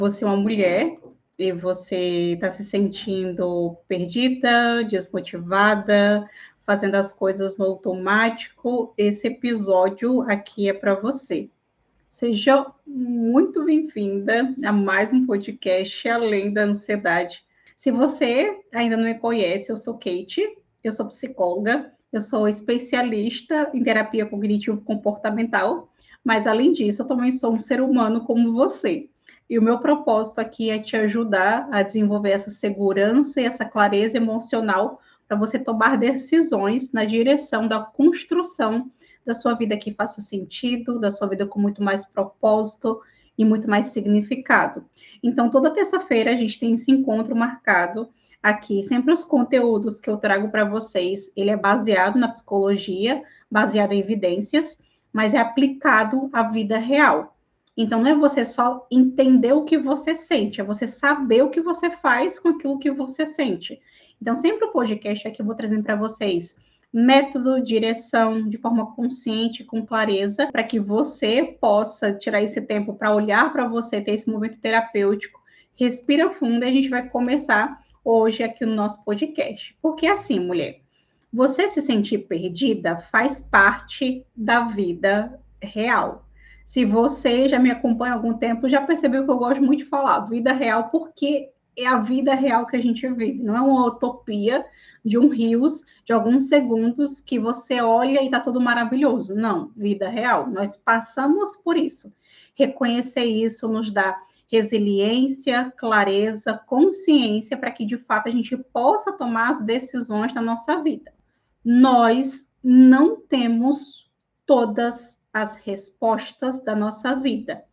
Você é uma mulher e você está se sentindo perdida, desmotivada, fazendo as coisas no automático, esse episódio aqui é para você. Seja muito bem-vinda a mais um podcast Além da Ansiedade. Se você ainda não me conhece, eu sou Kate, eu sou psicóloga, eu sou especialista em terapia cognitivo-comportamental, mas além disso, eu também sou um ser humano como você. E o meu propósito aqui é te ajudar a desenvolver essa segurança e essa clareza emocional para você tomar decisões na direção da construção da sua vida que faça sentido, da sua vida com muito mais propósito e muito mais significado. Então, toda terça-feira a gente tem esse encontro marcado aqui. Sempre os conteúdos que eu trago para vocês, ele é baseado na psicologia, baseado em evidências, mas é aplicado à vida real. Então, não é você só entender o que você sente, é você saber o que você faz com aquilo que você sente. Então, sempre o podcast aqui eu vou trazendo para vocês método, direção, de forma consciente, com clareza, para que você possa tirar esse tempo para olhar para você, ter esse momento terapêutico. Respira fundo e a gente vai começar hoje aqui no nosso podcast. Porque assim, mulher, você se sentir perdida faz parte da vida real. Se você já me acompanha há algum tempo, já percebeu que eu gosto muito de falar vida real, porque é a vida real que a gente vive, não é uma utopia de um rios, de alguns segundos que você olha e está tudo maravilhoso. Não, vida real. Nós passamos por isso. Reconhecer isso nos dá resiliência, clareza, consciência para que de fato a gente possa tomar as decisões na nossa vida. Nós não temos todas as respostas da nossa vida.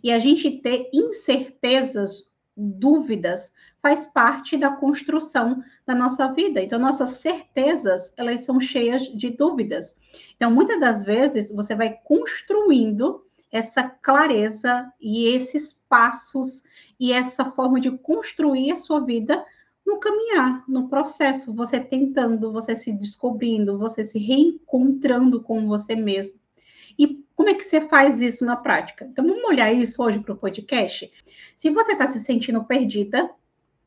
E a gente ter incertezas, dúvidas, faz parte da construção da nossa vida. Então, nossas certezas, elas são cheias de dúvidas. Então, muitas das vezes, você vai construindo essa clareza e esses passos e essa forma de construir a sua vida no caminhar, no processo, você tentando, você se descobrindo, você se reencontrando com você mesmo. E como é que você faz isso na prática? Então, vamos olhar isso hoje para o podcast? Se você está se sentindo perdida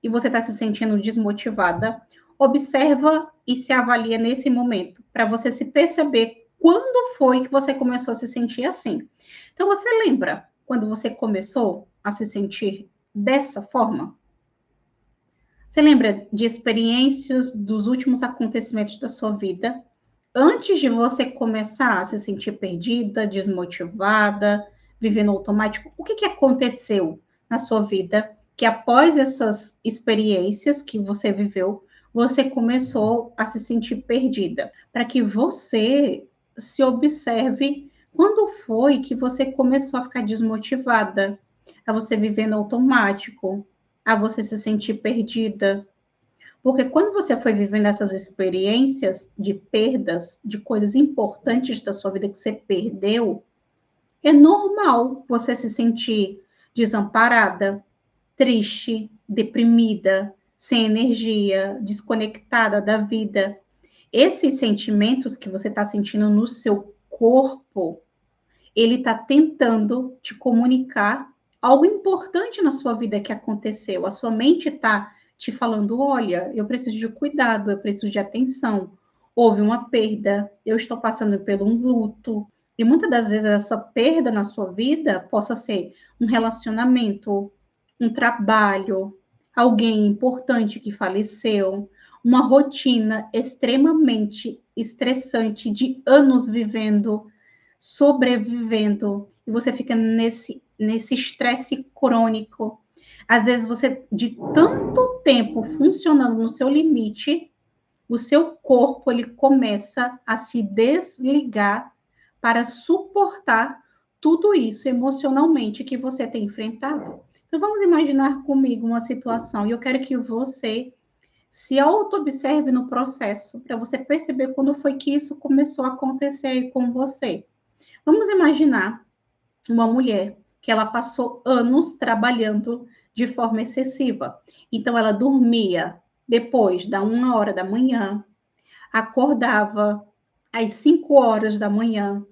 e você está se sentindo desmotivada, observa e se avalia nesse momento, para você se perceber quando foi que você começou a se sentir assim. Então, você lembra quando você começou a se sentir dessa forma? Você lembra de experiências dos últimos acontecimentos da sua vida? Antes de você começar a se sentir perdida, desmotivada, vivendo automático, o que aconteceu na sua vida que após essas experiências que você viveu, você começou a se sentir perdida? Para que você se observe quando foi que você começou a ficar desmotivada, a você viver no automático, a você se sentir perdida. Porque quando você foi vivendo essas experiências de perdas, de coisas importantes da sua vida que você perdeu, é normal você se sentir desamparada, triste, deprimida, sem energia, desconectada da vida. Esses sentimentos que você está sentindo no seu corpo, ele está tentando te comunicar algo importante na sua vida que aconteceu. A sua mente está te falando: olha, eu preciso de cuidado, eu preciso de atenção. Houve uma perda, eu estou passando por um luto. E muitas das vezes essa perda na sua vida possa ser um relacionamento, um trabalho, alguém importante que faleceu, uma rotina extremamente estressante de anos vivendo, sobrevivendo, e você fica nesse estresse crônico. Às vezes você, de tanto tempo funcionando no seu limite, o seu corpo ele começa a se desligar para suportar tudo isso emocionalmente que você tem enfrentado. Então vamos imaginar comigo uma situação e eu quero que você se auto-observe no processo para você perceber quando foi que isso começou a acontecer aí com você. Vamos imaginar uma mulher que ela passou anos trabalhando de forma excessiva. Então, ela dormia depois da 1 hora da manhã, acordava às 5 horas da manhã,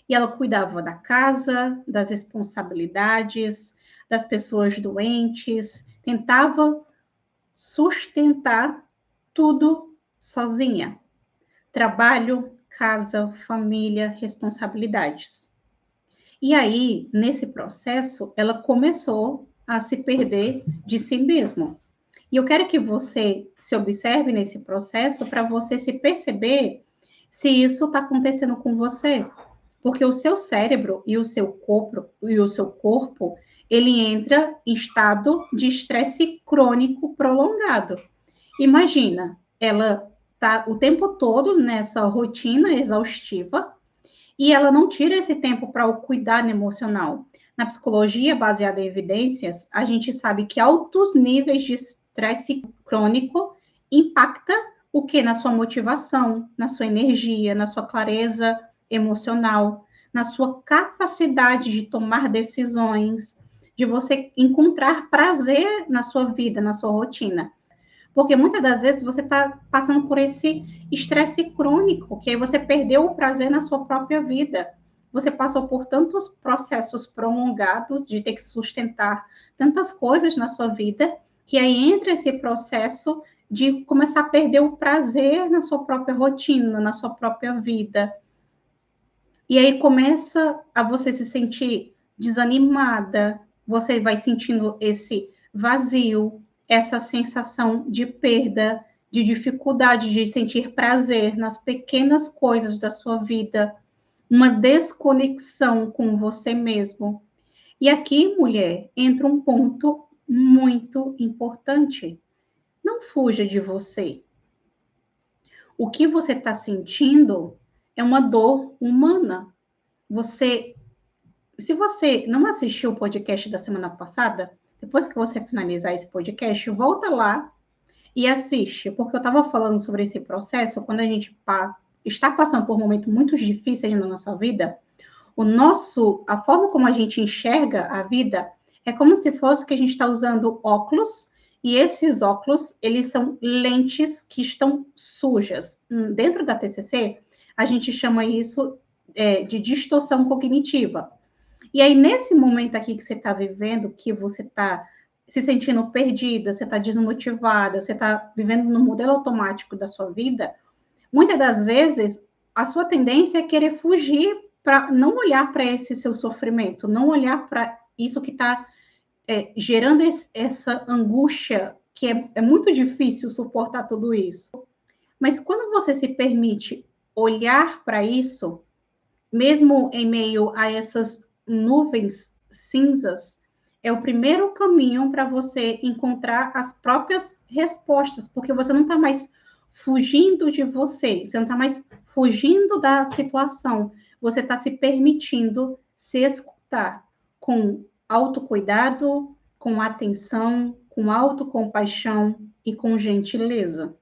e ela cuidava da casa, das responsabilidades, das pessoas doentes, tentava sustentar tudo sozinha. Trabalho, casa, família, responsabilidades. E aí, nesse processo, ela começou a se perder de si mesma. E eu quero que você se observe nesse processo para você se perceber se isso está acontecendo com você. Porque o seu cérebro e o seu corpo, ele entra em estado de estresse crônico prolongado. Imagina, ela está o tempo todo nessa rotina exaustiva e ela não tira esse tempo para o cuidado emocional. Na psicologia baseada em evidências, a gente sabe que altos níveis de estresse crônico impacta o que? Na sua motivação, na sua energia, na sua clareza emocional, na sua capacidade de tomar decisões, de você encontrar prazer na sua vida, na sua rotina. Porque muitas das vezes você está passando por esse estresse crônico, que aí você perdeu o prazer na sua própria vida. Você passou por tantos processos prolongados de ter que sustentar tantas coisas na sua vida, que aí entra esse processo de começar a perder o prazer na sua própria rotina, na sua própria vida. E aí começa a você se sentir desanimada, você vai sentindo esse vazio, essa sensação de perda, de dificuldade de sentir prazer nas pequenas coisas da sua vida, uma desconexão com você mesmo. E aqui, mulher, entra um ponto muito importante. Não fuja de você. O que você está sentindo é uma dor humana. Se você não assistiu o podcast da semana passada, depois que você finalizar esse podcast, volta lá e assiste, porque eu estava falando sobre esse processo, quando a gente está passando por momentos muito difíceis na nossa vida, a forma como a gente enxerga a vida é como se fosse que a gente está usando óculos, e esses óculos, eles são lentes que estão sujas. Dentro da TCC, a gente chama isso de distorção cognitiva. E aí, nesse momento aqui que você está vivendo, que você está se sentindo perdida, você está desmotivada, você está vivendo no modelo automático da sua vida, muitas das vezes a sua tendência é querer fugir para não olhar para esse seu sofrimento, não olhar para isso que está gerando essa angústia, que é muito difícil suportar tudo isso. Mas quando você se permite olhar para isso, mesmo em meio a essas nuvens cinzas, é o primeiro caminho para você encontrar as próprias respostas, porque você não está mais fugindo de você não está mais fugindo da situação, você está se permitindo se escutar com autocuidado, com atenção, com autocompaixão e com gentileza.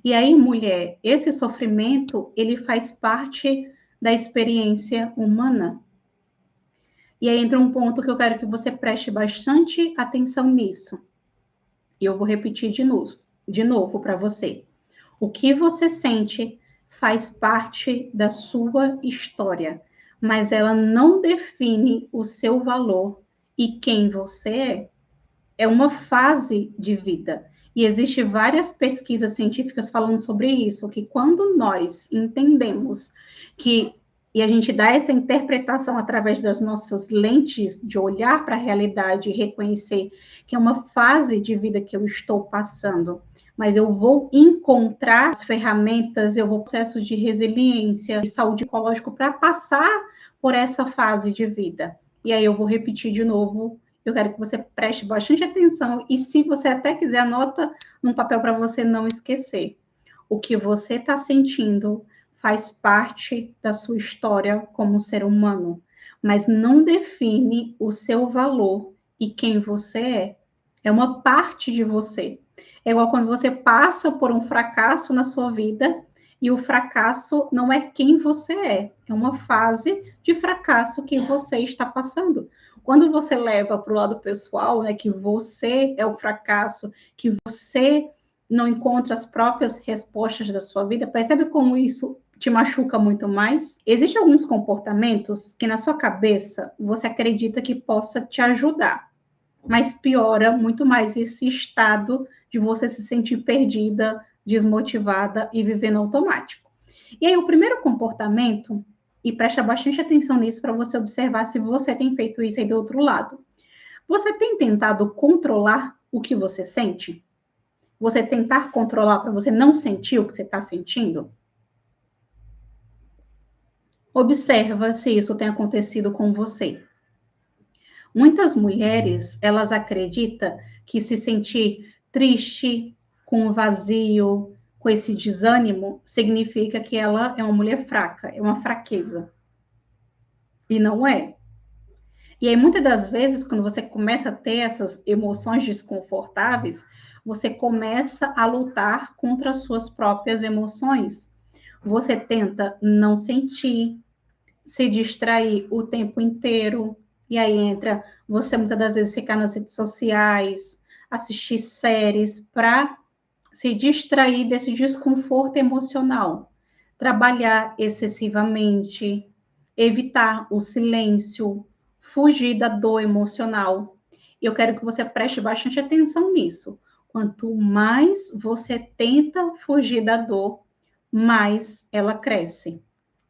E aí, mulher, esse sofrimento, ele faz parte da experiência humana. E aí entra um ponto que eu quero que você preste bastante atenção nisso. E eu vou repetir de novo para você. O que você sente faz parte da sua história, mas ela não define o seu valor e quem você é. É uma fase de vida. E existem várias pesquisas científicas falando sobre isso, que quando nós entendemos e a gente dá essa interpretação através das nossas lentes de olhar para a realidade e reconhecer que é uma fase de vida que eu estou passando, mas eu vou encontrar as ferramentas, eu vou processo de resiliência e saúde psicológica para passar por essa fase de vida. E aí eu vou repetir de novo. Eu quero que você preste bastante atenção e, se você até quiser, anota num papel para você não esquecer. O que você está sentindo faz parte da sua história como ser humano, mas não define o seu valor e quem você é. É uma parte de você. É igual quando você passa por um fracasso na sua vida e o fracasso não é quem você é uma fase de fracasso que você está passando. Quando você leva para o lado pessoal, né, que você é o fracasso, que você não encontra as próprias respostas da sua vida, percebe como isso te machuca muito mais. Existem alguns comportamentos que na sua cabeça você acredita que possa te ajudar, mas piora muito mais esse estado de você se sentir perdida, desmotivada e vivendo automático. E aí, o primeiro comportamento, e presta bastante atenção nisso para você observar se você tem feito isso aí do outro lado. Você tem tentado controlar o que você sente? Você tentar controlar para você não sentir o que você está sentindo? Observa se isso tem acontecido com você. Muitas mulheres, elas acreditam que se sentir triste, com vazio, com esse desânimo, significa que ela é uma mulher fraca, é uma fraqueza. E não é. E aí, muitas das vezes, quando você começa a ter essas emoções desconfortáveis, você começa a lutar contra as suas próprias emoções. Você tenta não sentir, se distrair o tempo inteiro, e aí entra você muitas das vezes ficar nas redes sociais, assistir séries para se distrair desse desconforto emocional, trabalhar excessivamente, evitar o silêncio, fugir da dor emocional. Eu quero que você preste bastante atenção nisso. Quanto mais você tenta fugir da dor, mais ela cresce.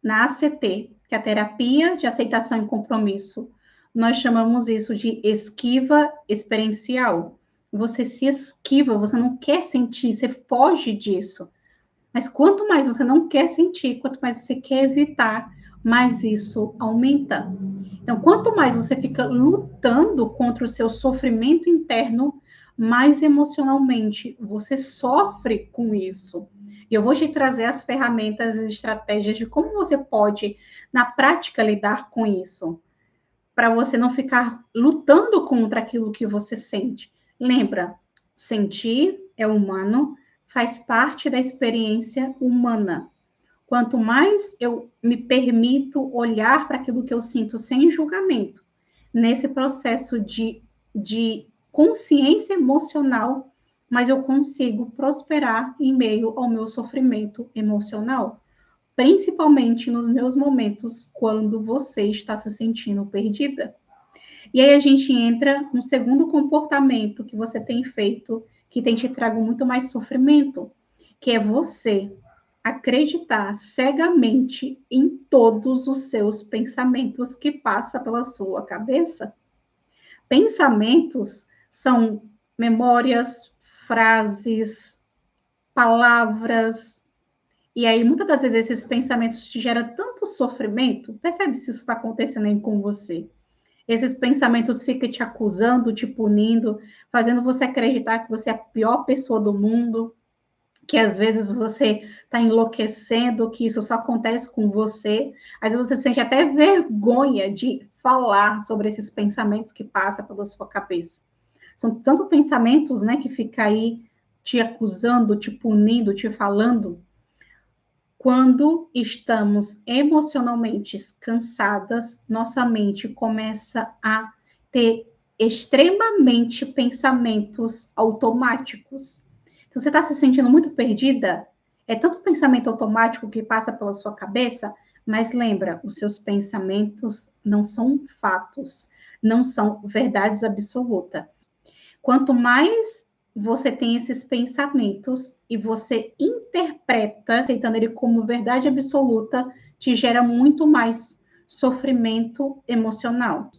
Na ACT, que é a terapia de aceitação e compromisso, nós chamamos isso de esquiva experiencial. Você se esquiva, você não quer sentir, você foge disso. Mas quanto mais você não quer sentir, quanto mais você quer evitar, mais isso aumenta. Então, quanto mais você fica lutando contra o seu sofrimento interno, mais emocionalmente você sofre com isso. E eu vou te trazer as ferramentas e estratégias de como você pode, na prática, lidar com isso, para você não ficar lutando contra aquilo que você sente. Lembra, sentir é humano, faz parte da experiência humana. Quanto mais eu me permito olhar para aquilo que eu sinto sem julgamento, nesse processo de consciência emocional, mas eu consigo prosperar em meio ao meu sofrimento emocional, principalmente nos meus momentos quando você está se sentindo perdida. E aí a gente entra no segundo comportamento que você tem feito, que tem te trago muito mais sofrimento, que é você acreditar cegamente em todos os seus pensamentos que passa pela sua cabeça. Pensamentos são memórias, frases, palavras, e aí muitas das vezes esses pensamentos te geram tanto sofrimento. Percebe se isso está acontecendo aí com você? Esses pensamentos ficam te acusando, te punindo, fazendo você acreditar que você é a pior pessoa do mundo, que às vezes você está enlouquecendo, que isso só acontece com você. Às vezes você sente até vergonha de falar sobre esses pensamentos que passam pela sua cabeça. São tantos pensamentos, né, que fica aí te acusando, te punindo, te falando. Quando estamos emocionalmente cansadas, nossa mente começa a ter extremamente pensamentos automáticos. Então, você está se sentindo muito perdida? É tanto pensamento automático que passa pela sua cabeça, mas lembra, os seus pensamentos não são fatos, não são verdades absolutas. Quanto mais você tem esses pensamentos e você interpreta, aceitando ele como verdade absoluta, te gera muito mais sofrimento emocional.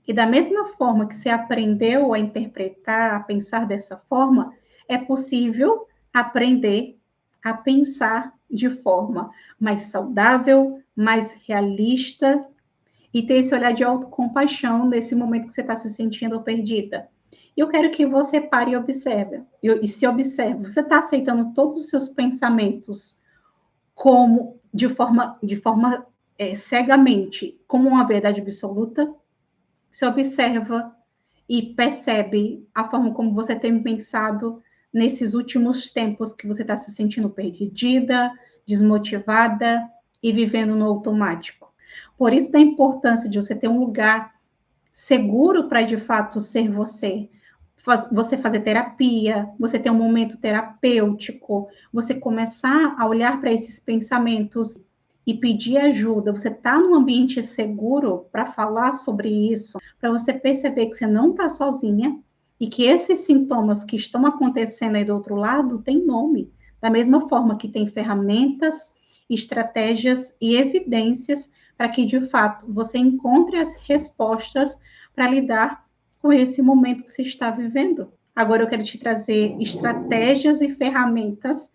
E da mesma forma que você aprendeu a interpretar, a pensar dessa forma, é possível aprender a pensar de forma mais saudável, mais realista e ter esse olhar de autocompaixão nesse momento que você está se sentindo perdida. Eu quero que você pare e observe, e se observe. Você está aceitando todos os seus pensamentos como de forma cegamente, como uma verdade absoluta? Se observa e percebe a forma como você tem pensado nesses últimos tempos que você está se sentindo perdida, desmotivada e vivendo no automático. Por isso da importância de você ter um lugar seguro para de fato ser você. Você fazer terapia, você ter um momento terapêutico, você começar a olhar para esses pensamentos e pedir ajuda, você está num ambiente seguro para falar sobre isso, para você perceber que você não está sozinha e que esses sintomas que estão acontecendo aí do outro lado têm nome. Da mesma forma que tem ferramentas, estratégias e evidências para que, de fato, você encontre as respostas para lidar com esse momento que você está vivendo. Agora eu quero te trazer estratégias e ferramentas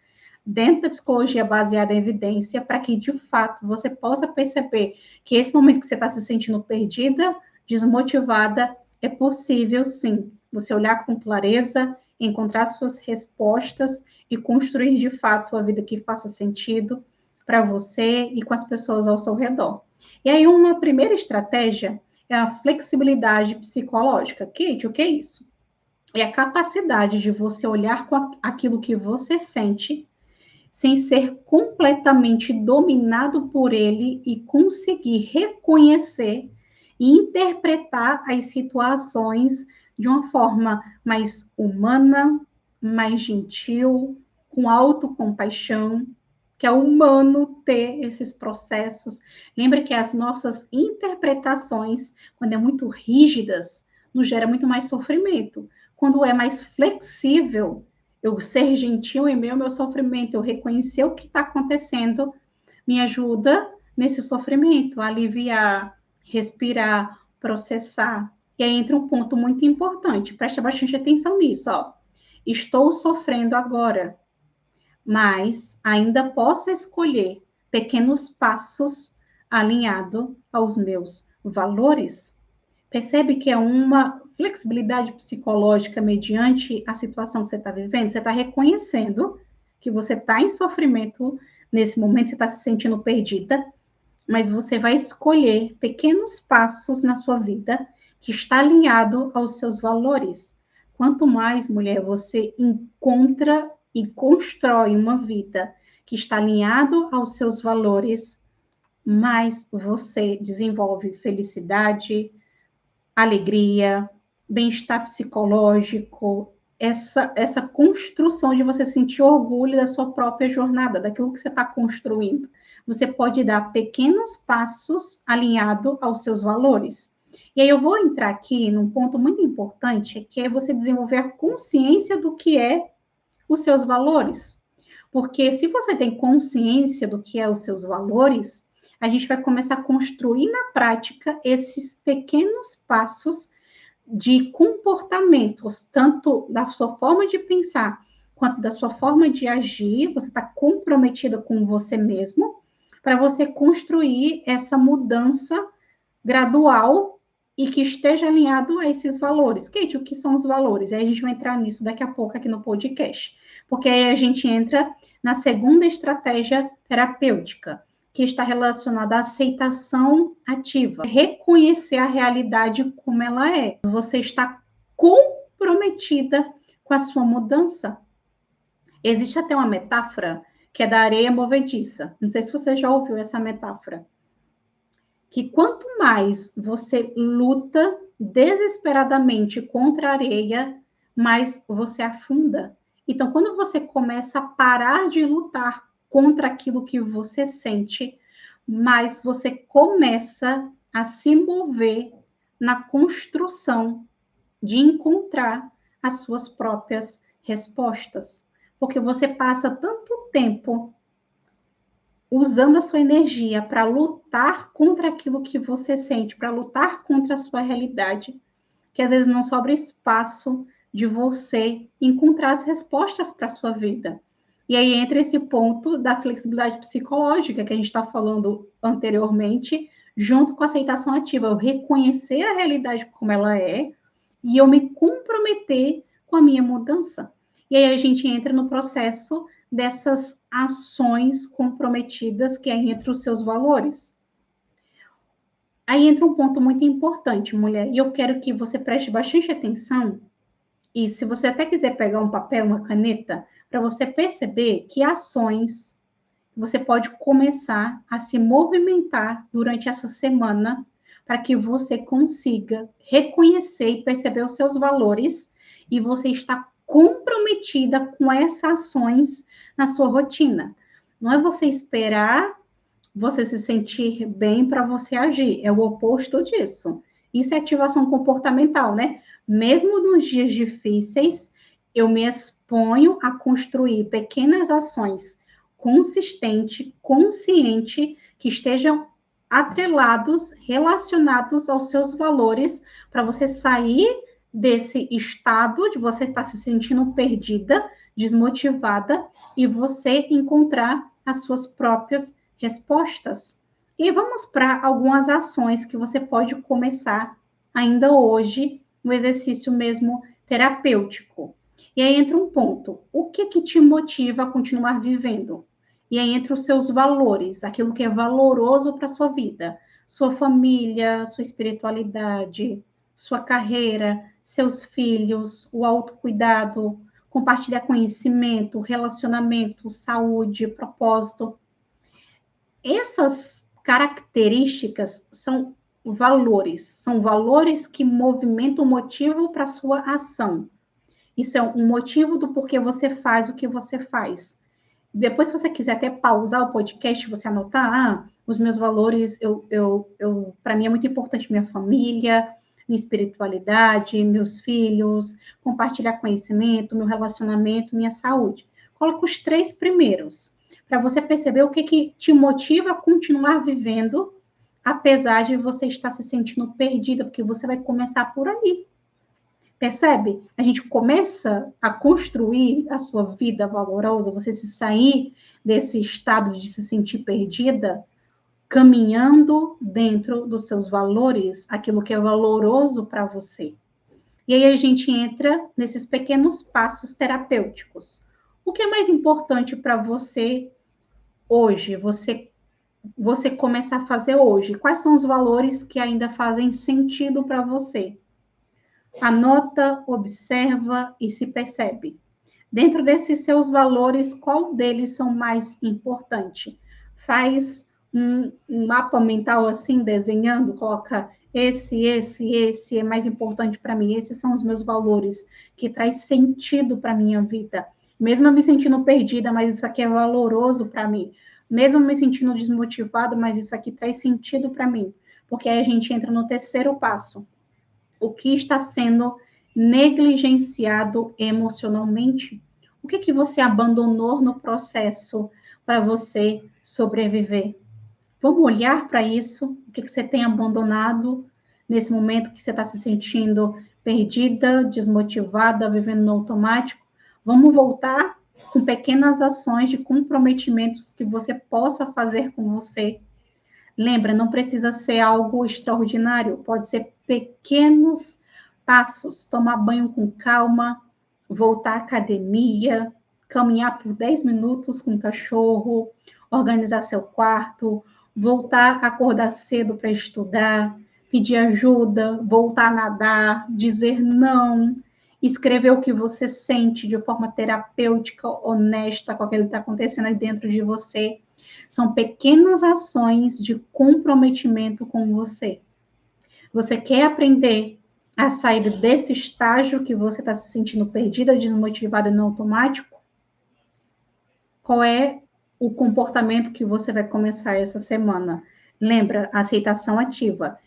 dentro da psicologia baseada em evidência, para que, de fato, você possa perceber que esse momento que você está se sentindo perdida, desmotivada, é possível, sim, você olhar com clareza, encontrar suas respostas e construir, de fato, a vida que faça sentido para você e com as pessoas ao seu redor. E aí, uma primeira estratégia é a flexibilidade psicológica. Kate, o que é isso? É a capacidade de você olhar com aquilo que você sente sem ser completamente dominado por ele e conseguir reconhecer e interpretar as situações de uma forma mais humana, mais gentil, com autocompaixão, que é humano ter esses processos. Lembra que as nossas interpretações, quando é muito rígidas, nos gera muito mais sofrimento. Quando é mais flexível, eu ser gentil em meio ao meu sofrimento, eu reconhecer o que está acontecendo, me ajuda nesse sofrimento, a aliviar, respirar, processar. E aí entra um ponto muito importante, presta bastante atenção nisso, ó. Estou sofrendo agora, mas ainda posso escolher pequenos passos alinhado aos meus valores. Percebe que é uma flexibilidade psicológica mediante a situação que você está vivendo? Você está reconhecendo que você está em sofrimento nesse momento, você está se sentindo perdida, mas você vai escolher pequenos passos na sua vida que está alinhado aos seus valores. Quanto mais, mulher, você encontra e constrói uma vida que está alinhado aos seus valores, mais você desenvolve felicidade, alegria, bem-estar psicológico, essa construção de você sentir orgulho da sua própria jornada, daquilo que você está construindo. Você pode dar pequenos passos alinhado aos seus valores. E aí eu vou entrar aqui num ponto muito importante, que é você desenvolver a consciência do que é os seus valores. Porque se você tem consciência do que é os seus valores, a gente vai começar a construir na prática esses pequenos passos de comportamentos, tanto da sua forma de pensar quanto da sua forma de agir. Você está comprometida com você mesmo para você construir essa mudança gradual e que esteja alinhado a esses valores. Kate, o que são os valores? Aí a gente vai entrar nisso daqui a pouco aqui no podcast, porque aí a gente entra na segunda estratégia terapêutica, que está relacionada à aceitação ativa, reconhecer a realidade como ela é. Você está comprometida com a sua mudança. Existe até uma metáfora que é da areia movediça. Não sei se você já ouviu essa metáfora. Que quanto mais você luta desesperadamente contra a areia, mais você afunda. Então, quando você começa a parar de lutar contra aquilo que você sente, mais você começa a se mover na construção de encontrar as suas próprias respostas. Porque você passa tanto tempo usando a sua energia para lutar contra aquilo que você sente, para lutar contra a sua realidade, que às vezes não sobra espaço de você encontrar as respostas para a sua vida. E aí entra esse ponto da flexibilidade psicológica que a gente está falando anteriormente, junto com a aceitação ativa, eu reconhecer a realidade como ela é e eu me comprometer com a minha mudança. E aí a gente entra no processo dessas ações comprometidas que é entre os seus valores. Aí entra um ponto muito importante, mulher, e eu quero que você preste bastante atenção, e se você até quiser pegar um papel, uma caneta, para você perceber que ações você pode começar a se movimentar durante essa semana para que você consiga reconhecer e perceber os seus valores e você está comprometida com essas ações na sua rotina. Não é você esperar você se sentir bem para você agir. É o oposto disso. Isso é ativação comportamental, né? Mesmo nos dias difíceis, eu me exponho a construir pequenas ações consistente, consciente, que estejam atrelados, relacionados aos seus valores, para você sair desse estado de você estar se sentindo perdida, desmotivada, e você encontrar as suas próprias respostas. E vamos para algumas ações que você pode começar ainda hoje, no exercício mesmo terapêutico. E aí entra um ponto: o que te motiva a continuar vivendo? E aí entra os seus valores, aquilo que é valoroso para a sua vida, sua família, sua espiritualidade, sua carreira, seus filhos, o autocuidado, compartilhar conhecimento, relacionamento, saúde, propósito. Essas características são valores que movimentam o motivo para a sua ação. Isso é um motivo do porquê você faz o que você faz. Depois, se você quiser até pausar o podcast, você anotar, os meus valores, para mim é muito importante minha família, minha espiritualidade, meus filhos, compartilhar conhecimento, meu relacionamento, minha saúde. Coloca os 3 primeiros, para você perceber o que te motiva a continuar vivendo, apesar de você estar se sentindo perdida, porque você vai começar por aí. Percebe? A gente começa a construir a sua vida valorosa, você se sair desse estado de se sentir perdida, caminhando dentro dos seus valores, aquilo que é valoroso para você. E aí a gente entra nesses pequenos passos terapêuticos. O que é mais importante para você hoje? Você começar a fazer hoje? Quais são os valores que ainda fazem sentido para você? Anota, observa e se percebe. Dentro desses seus valores, qual deles são mais importantes? Faz um mapa mental assim, desenhando, coloca esse é mais importante para mim, esses são os meus valores, que traz sentido para a minha vida. Mesmo eu me sentindo perdida, mas isso aqui é valoroso para mim. Mesmo me sentindo desmotivado, mas isso aqui traz sentido para mim. Porque aí a gente entra no terceiro passo. O que está sendo negligenciado emocionalmente? O que você abandonou no processo para você sobreviver? Vamos olhar para isso. O que você tem abandonado nesse momento que você está se sentindo perdida, desmotivada, vivendo no automático? Vamos voltar com pequenas ações de comprometimentos que você possa fazer com você. Lembra, não precisa ser algo extraordinário, pode ser pequenos passos, tomar banho com calma, voltar à academia, caminhar por 10 minutos com o cachorro, organizar seu quarto, voltar a acordar cedo para estudar, pedir ajuda, voltar a nadar, dizer não, escrever o que você sente de forma terapêutica, honesta com aquilo que está acontecendo aí dentro de você. São pequenas ações de comprometimento com você. Você quer aprender a sair desse estágio que você está se sentindo perdida, desmotivada e no automático? Qual é o comportamento que você vai começar essa semana? Lembra, aceitação ativa.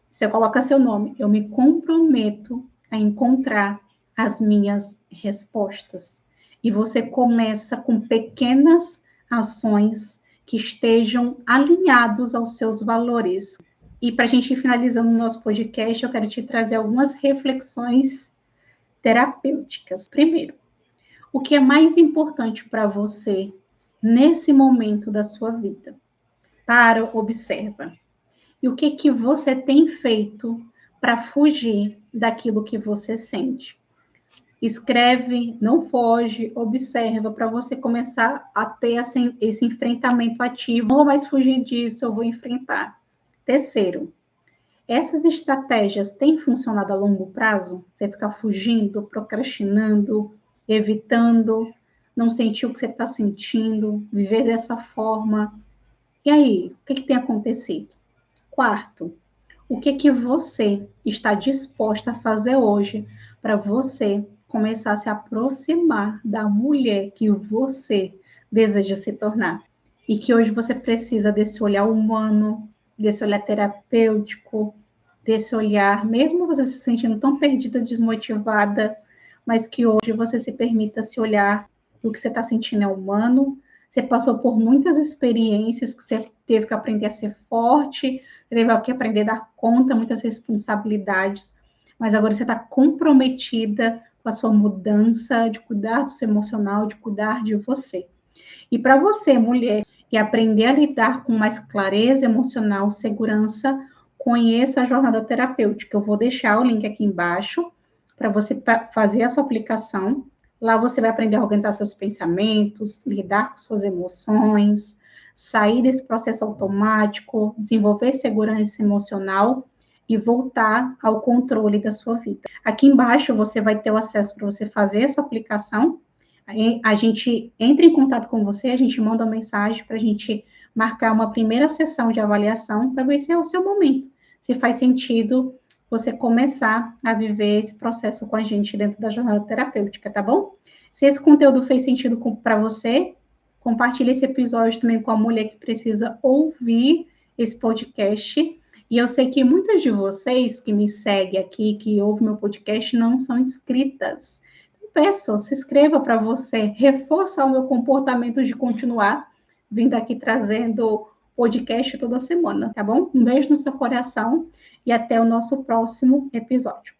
Você coloca seu nome, eu me comprometo a encontrar as minhas respostas. E você começa com pequenas ações que estejam alinhados aos seus valores. E para a gente ir finalizando o nosso podcast, eu quero te trazer algumas reflexões terapêuticas. Primeiro, o que é mais importante para você nesse momento da sua vida? Para, observa. E o que você tem feito para fugir daquilo que você sente? Escreve, não foge, observa, para você começar a ter esse enfrentamento ativo. Não vou mais fugir disso, eu vou enfrentar. Terceiro, essas estratégias têm funcionado a longo prazo? Você ficar fugindo, procrastinando, evitando, não sentir o que você está sentindo, viver dessa forma. E aí, o que tem acontecido? Quarto, o que você está disposta a fazer hoje para você começar a se aproximar da mulher que você deseja se tornar? e que hoje você precisa desse olhar humano, desse olhar terapêutico, desse olhar, mesmo você se sentindo tão perdida, desmotivada, mas que hoje você se permita se olhar, o que você está sentindo é humano. Você passou por muitas experiências que você teve que aprender a ser forte, teve que aprender a dar conta, muitas responsabilidades, mas agora você está comprometida com a sua mudança, de cuidar do seu emocional, de cuidar de você. E para você, mulher, que aprender a lidar com mais clareza emocional, segurança, conheça a jornada terapêutica. Eu vou deixar o link aqui embaixo para você fazer a sua aplicação. Lá você vai aprender a organizar seus pensamentos, lidar com suas emoções, sair desse processo automático, desenvolver segurança emocional e voltar ao controle da sua vida. Aqui embaixo você vai ter o acesso para você fazer a sua aplicação. A gente entra em contato com você, a gente manda uma mensagem para a gente marcar uma primeira sessão de avaliação para ver se é o seu momento, se faz sentido você começar a viver esse processo com a gente dentro da jornada terapêutica, tá bom? Se esse conteúdo fez sentido para você, compartilhe esse episódio também com a mulher que precisa ouvir esse podcast. E eu sei que muitas de vocês que me seguem aqui, que ouvem meu podcast, não são inscritas. Peço, se inscreva para você reforçar o meu comportamento de continuar vindo aqui trazendo podcast toda semana, tá bom? Um beijo no seu coração e até o nosso próximo episódio.